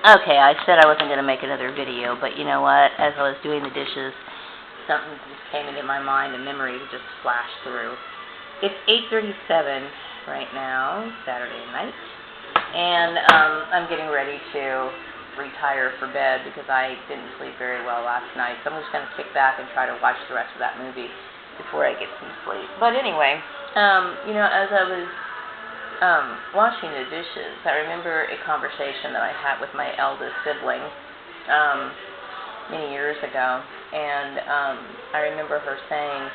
Okay, I said I wasn't going to make another video, but you know what? As I was doing the dishes, something just came into my mind, a memory just flashed through. It's 8:37 right now, Saturday night, and I'm getting ready to retire for bed because I didn't sleep very well last night, so I'm just going to kick back and try to watch the rest of that movie before I get some sleep. But anyway, as I was washing the dishes, I remember a conversation that I had with my eldest sibling many years ago, and I remember her saying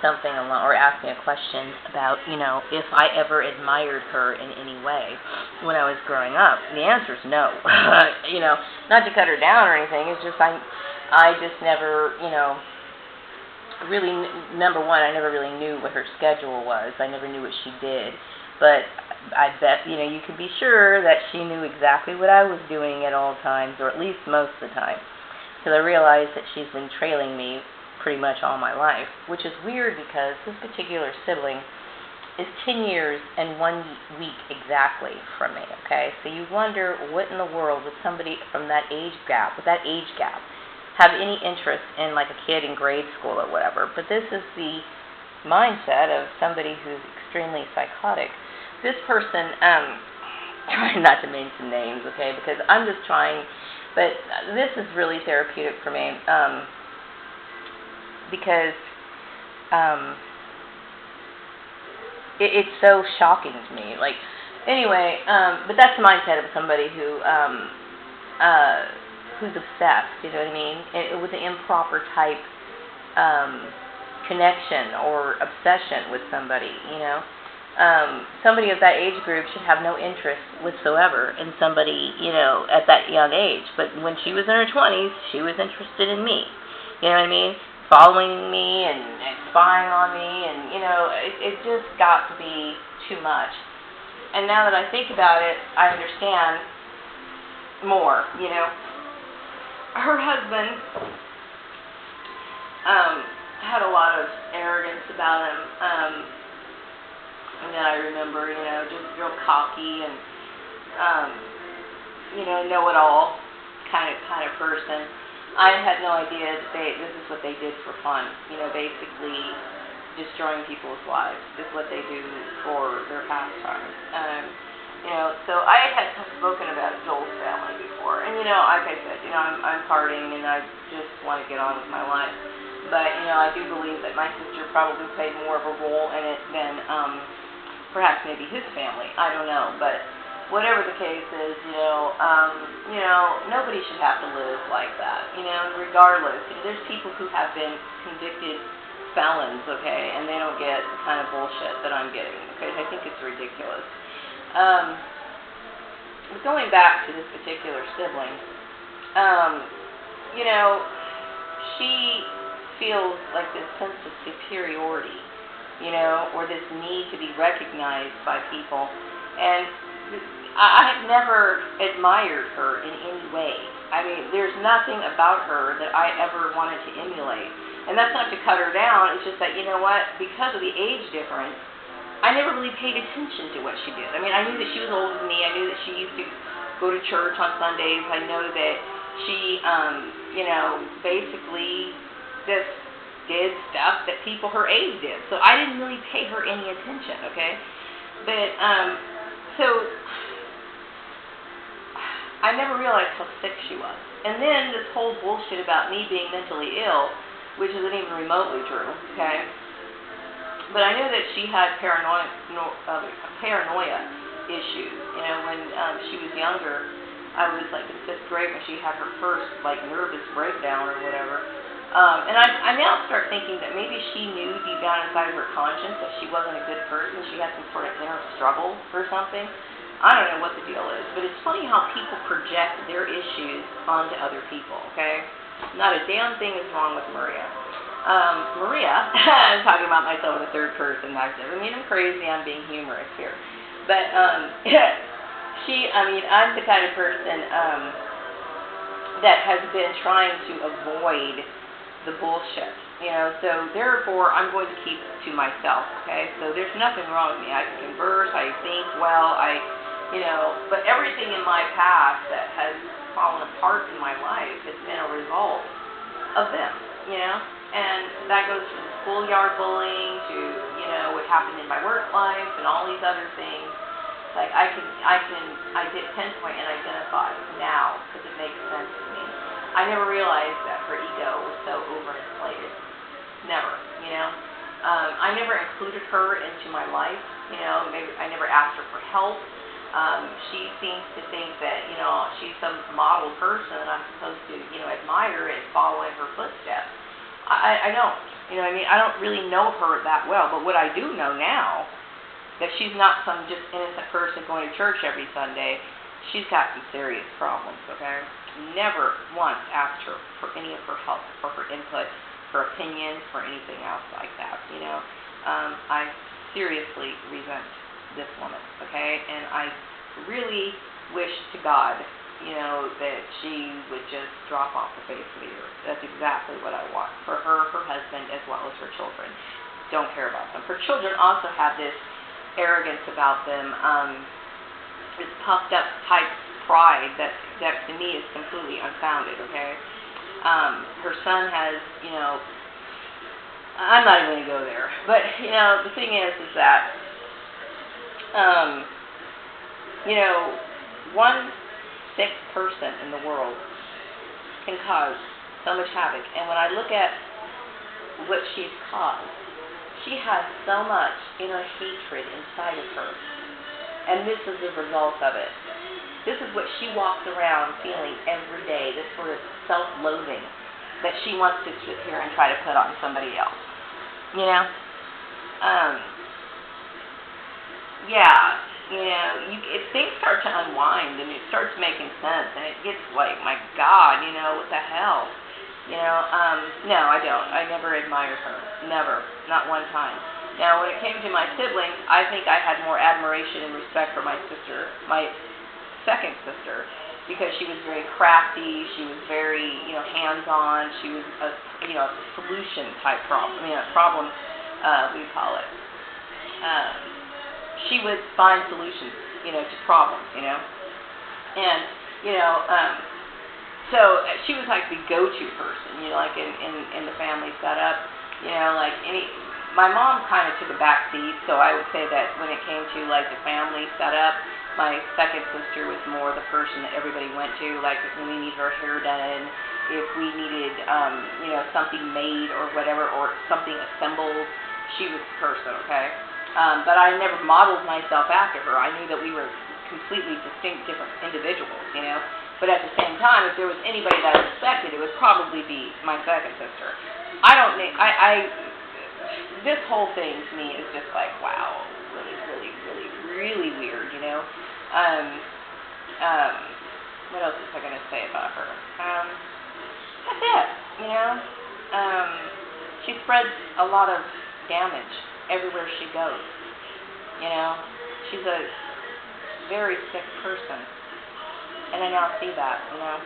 something along, or asking a question about, if I ever admired her in any way when I was growing up. The answer is no. Not to cut her down or anything. It's just I just never, really, number one, I never really knew what her schedule was. I never knew what she did. But I bet, you can be sure that she knew exactly what I was doing at all times, or at least most of the time. Because I realized that she's been trailing me pretty much all my life, which is weird because this particular sibling is 10 years and 1 week exactly from me, okay? So you wonder what in the world would somebody from that age gap, have any interest in like a kid in grade school or whatever. But this is the mindset of somebody who's extremely psychotic. This person, trying not to mention names, okay, because I'm just trying, but this is really therapeutic for me, because it's so shocking to me. Like, anyway, but that's the mindset of somebody who's obsessed, you know what I mean, with an improper type connection or obsession with somebody, somebody of that age group should have no interest whatsoever in somebody, at that young age. But when she was in her 20s, she was interested in me, you know what I mean, following me and spying on me, and, it just got to be too much. And now that I think about it, I understand more, Her husband had a lot of arrogance about him, and I remember, just real cocky and, know-it-all kind of person. I had no idea that this is what they did for fun, basically destroying people's lives. This is what they do for their pastime. So I had spoken about Joel's family before, and, like I said, I'm partying and I just want to get on with my life. But, I do believe that my sister probably played more of a role in it than perhaps maybe his family. I don't know, but whatever the case is, nobody should have to live like that, regardless. There's people who have been convicted felons, okay, and they don't get the kind of bullshit that I'm getting, okay? I think it's ridiculous. Going back to this particular sibling, she feels like this sense of superiority, or this need to be recognized by people, and I've never admired her in any way. I mean, there's nothing about her that I ever wanted to emulate. And that's not to cut her down, it's just that, because of the age difference, I never really paid attention to what she did. I mean, I knew that she was older than me, I knew that she used to go to church on Sundays, I know that she, basically just did stuff that people her age did. So I didn't really pay her any attention, okay? But, so I never realized how sick she was. And then this whole bullshit about me being mentally ill, which isn't even remotely true, okay? But I knew that she had paranoia issues. When she was younger, I was like in 5th grade when she had her first nervous breakdown or whatever. And I now start thinking that maybe she knew deep down inside of her conscience that she wasn't a good person. She had some sort of inner struggle or something. I don't know what the deal is, but it's funny how people project their issues onto other people, okay? Not a damn thing is wrong with Maria. I'm talking about myself in the third person. I've never made him crazy. I'm being humorous here. But I'm the kind of person that has been trying to avoid the bullshit, so therefore I'm going to keep to myself, okay? So there's nothing wrong with me. I can converse, I think well, I you know, but everything in my past that has fallen apart in my life has been a result of them, you know, and that goes from schoolyard bullying to, you know, what happened in my work life and all these other things. Like I did pinpoint and identify now because it makes sense to me. I never realized that her ego was so overinflated. Never, you know. I never included her into my life, you know. Maybe I never asked her for help. She seems to think that, you know, she's some model person and I'm supposed to, you know, admire and follow in her footsteps. I don't, you know what I mean? I don't really know her that well, but what I do know now, that she's not some just innocent person going to church every Sunday. She's got some serious problems, okay? Never once asked her for any of her help or her input, her opinions, or anything else like that, you know. I seriously resent this woman, okay? And I really wish to God, you know, that she would just drop off the face of the earth. That's exactly what I want for her, her husband, as well as her children. Don't care about them. Her children also have this arrogance about them, this puffed up type pride that to me is completely unfounded, okay? Her son has, you know, I'm not even going to go there, but, you know, the thing is that, you know, one sick person in the world can cause so much havoc, and when I look at what she's caused, she has so much inner hatred inside of her, and this is the result of it. This is what she walks around feeling every day, this sort of self-loathing that she wants to sit here and try to put on somebody else, you know? Yeah, you know, things start to unwind, and it starts making sense, and it gets like, my God, you know, what the hell? You know, no, I don't. I never admired her. Never. Not one time. Now, when it came to my siblings, I think I had more admiration and respect for my sister, my second sister, because she was very crafty. She was very, you know, hands-on. She was a, you know, a solution-type problem. I mean, a problem, what do you call it? She would find solutions, you know, to problems, you know. And, you know, so she was like the go-to person, you know, like in the family setup, you know, like my mom kind of took a back seat, so I would say that when it came to like the family setup, my second sister was more the person that everybody went to, like when we needed our hair done, if we needed, you know, something made or whatever, or something assembled, she was the person, okay? But I never modeled myself after her. I knew that we were completely distinct, different individuals, you know? But at the same time, if there was anybody that I respected, it would probably be my second sister. This whole thing to me is just like, wow, really, really, really, really weird, you know? What else was I going to say about her? That's it, you know? She spreads a lot of damage everywhere she goes, you know? She's a very sick person. And I now see that, you know.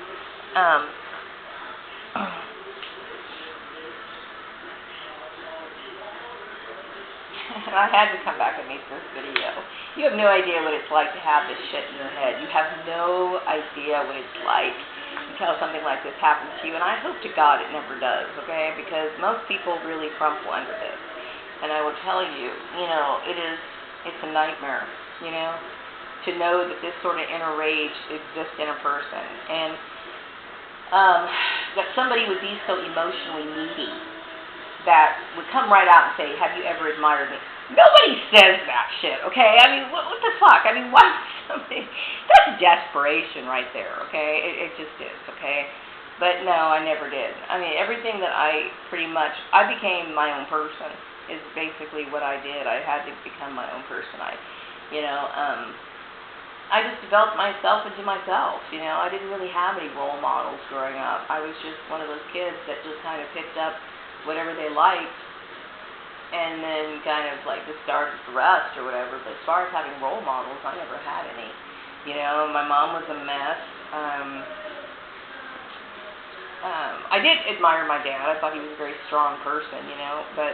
I had to come back and make this video. You have no idea what it's like to have this shit in your head. You have no idea what it's like until something like this happens to you. And I hope to God it never does, okay? Because most people really crumple under this. And I will tell you, you know, it's a nightmare, you know, to know that this sort of inner rage exists in a person, and that somebody would be so emotionally needy that would come right out and say, have you ever admired me? Nobody says that shit, okay? I mean, what the fuck? I mean, why somebody? That's desperation right there, okay? It just is, okay? But no, I never did. I mean, everything that I became my own person is basically what I did. I had to become my own person. I just developed myself into myself, you know. I didn't really have any role models growing up. I was just one of those kids that just kind of picked up whatever they liked and then kind of like discarded the rest or whatever. But as far as having role models, I never had any. You know, my mom was a mess. I did admire my dad. I thought he was a very strong person, you know, but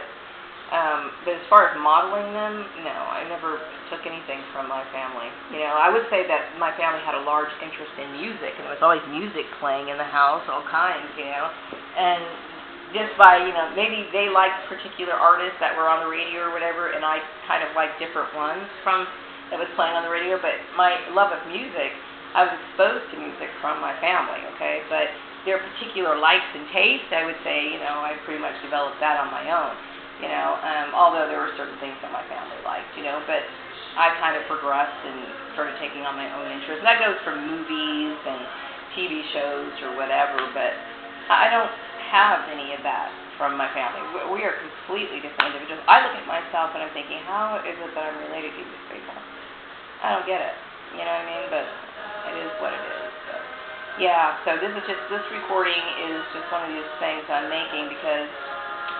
But as far as modeling them, no, I never took anything from my family. You know, I would say that my family had a large interest in music, and there was always music playing in the house, all kinds, you know. And just by, you know, maybe they liked particular artists that were on the radio or whatever, and I kind of liked different ones from that was playing on the radio. But my love of music, I was exposed to music from my family, okay? But their particular likes and tastes, I would say, you know, I pretty much developed that on my own. You know, although there were certain things that my family liked, you know, but I kind of progressed and started taking on my own interests. And that goes from movies and TV shows or whatever, but I don't have any of that from my family. We are completely different individuals. I look at myself and I'm thinking, how is it that I'm related to these people? I don't get it, you know what I mean? But it is what it is. So, yeah, so this recording is just one of these things I'm making because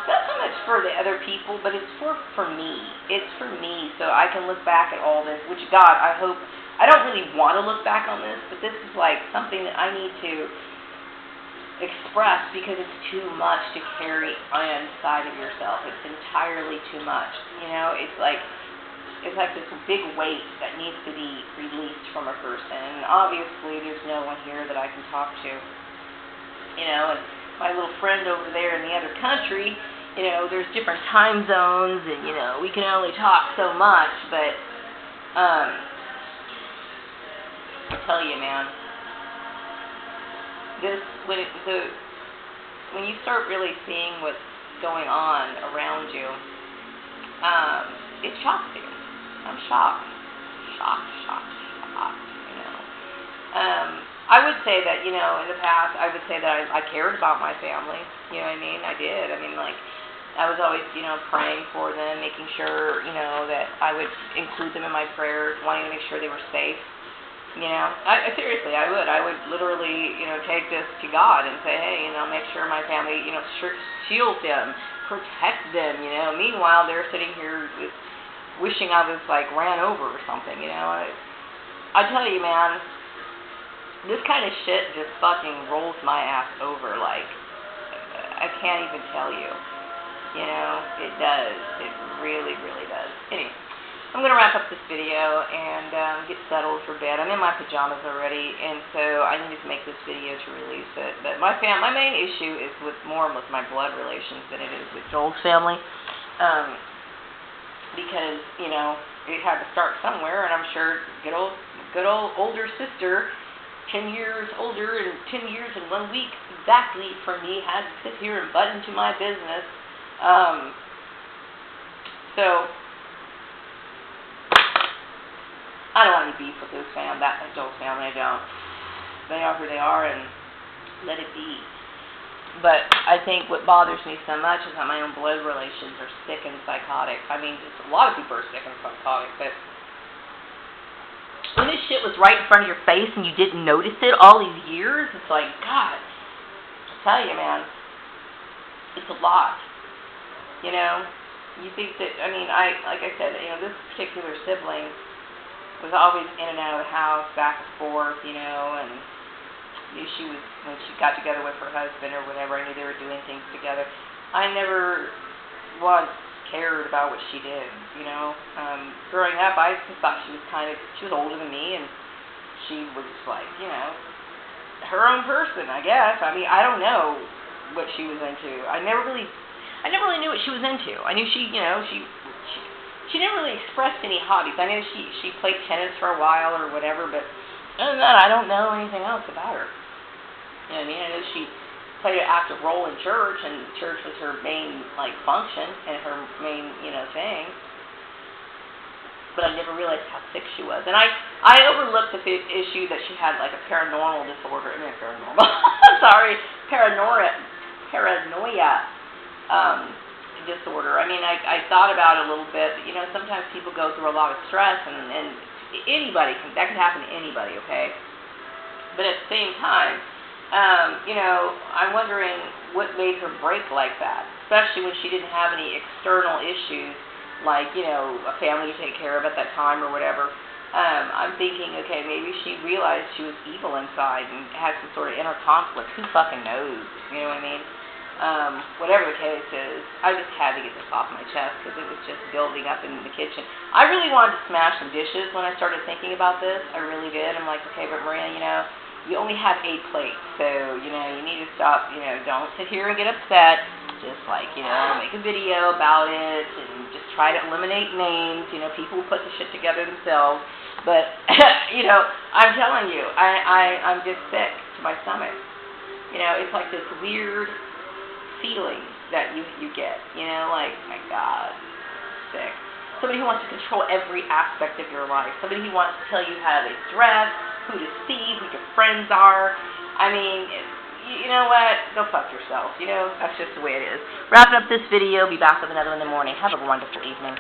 not so much for the other people, but it's for me. It's for me, so I can look back at all this, which, God, I hope, I don't really want to look back on this, but this is like something that I need to express because it's too much to carry inside of yourself. It's entirely too much. You know, it's like this big weight that needs to be released from a person. And obviously, there's no one here that I can talk to. You know, and my little friend over there in the other country, you know, there's different time zones, and, you know, we can only talk so much, but, I tell you, man, when you start really seeing what's going on around you, it shocks you. I'm shocked, you know. I would say that, you know, in the past, I would say that I cared about my family, you know what I mean? I did. I mean, like, I was always, you know, praying for them, making sure, you know, that I would include them in my prayers, wanting to make sure they were safe, you know. Seriously, I would literally, you know, take this to God and say, hey, you know, make sure my family, you know, shield them, protect them, you know. Meanwhile, they're sitting here wishing I was, like, ran over or something, you know. I tell you, man, this kind of shit just fucking rolls my ass over, like, I can't even tell you. You know, it does. It really, really does. Anyway, I'm going to wrap up this video and get settled for bed. I'm in my pajamas already, and so I need to make this video to release it. But my main issue is more with my blood relations than it is with Joel's family. Because, you know, it had to start somewhere, and I'm sure good old older sister, 10 years older and 10 years and 1 week exactly from me, had to sit here and butt into my business. So I don't want any beef with this Joel's family. I don't. They are who they are, and let it be. But I think what bothers me so much is that my own blood relations are sick and psychotic. I mean, just a lot of people are sick and psychotic, but when this shit was right in front of your face and you didn't notice it all these years, it's like, God, I tell you, man, it's a lot. You know, you think that, I mean, like I said, you know, this particular sibling was always in and out of the house, back and forth, you know, and when she got together with her husband or whatever, I knew they were doing things together. I never once cared about what she did, you know. Growing up, I just thought she was older than me, and she was like, you know, her own person, I guess. I mean, I don't know what she was into. I never really knew what she was into. I knew she, you know, she never really expressed any hobbies. I know she played tennis for a while or whatever, but other than that, I don't know anything else about her. You know what I mean? I know she played an active role in church, and church was her main, like, function and her main, you know, thing. But I never realized how sick she was. And I overlooked the issue that she had, like, a paranormal disorder. I mean, paranoia disorder. I mean, I thought about it a little bit, but, you know, sometimes people go through a lot of stress, and that can happen to anybody, okay? But at the same time, you know, I'm wondering what made her break like that, especially when she didn't have any external issues, like, you know, a family to take care of at that time or whatever. I'm thinking, okay, maybe she realized she was evil inside and had some sort of inner conflict. Who fucking knows? You know what I mean? Whatever the case is, I just had to get this off my chest because it was just building up in the kitchen. I really wanted to smash some dishes when I started thinking about this. I really did. I'm like, okay, but Maria, you only have 8 plates, so, you need to stop, don't sit here and get upset. Just like, make a video about it and just try to eliminate names. People put the shit together themselves. But, I'm telling you, I'm just sick to my stomach. It's like this weird feeling that you get, like, my God, sick. Somebody who wants to control every aspect of your life. Somebody who wants to tell you how to dress, who to see, who your friends are. I mean, you know what? Go fuck yourself. That's just the way it is. Wrapping up this video. Be back with another one in the morning. Have a wonderful evening.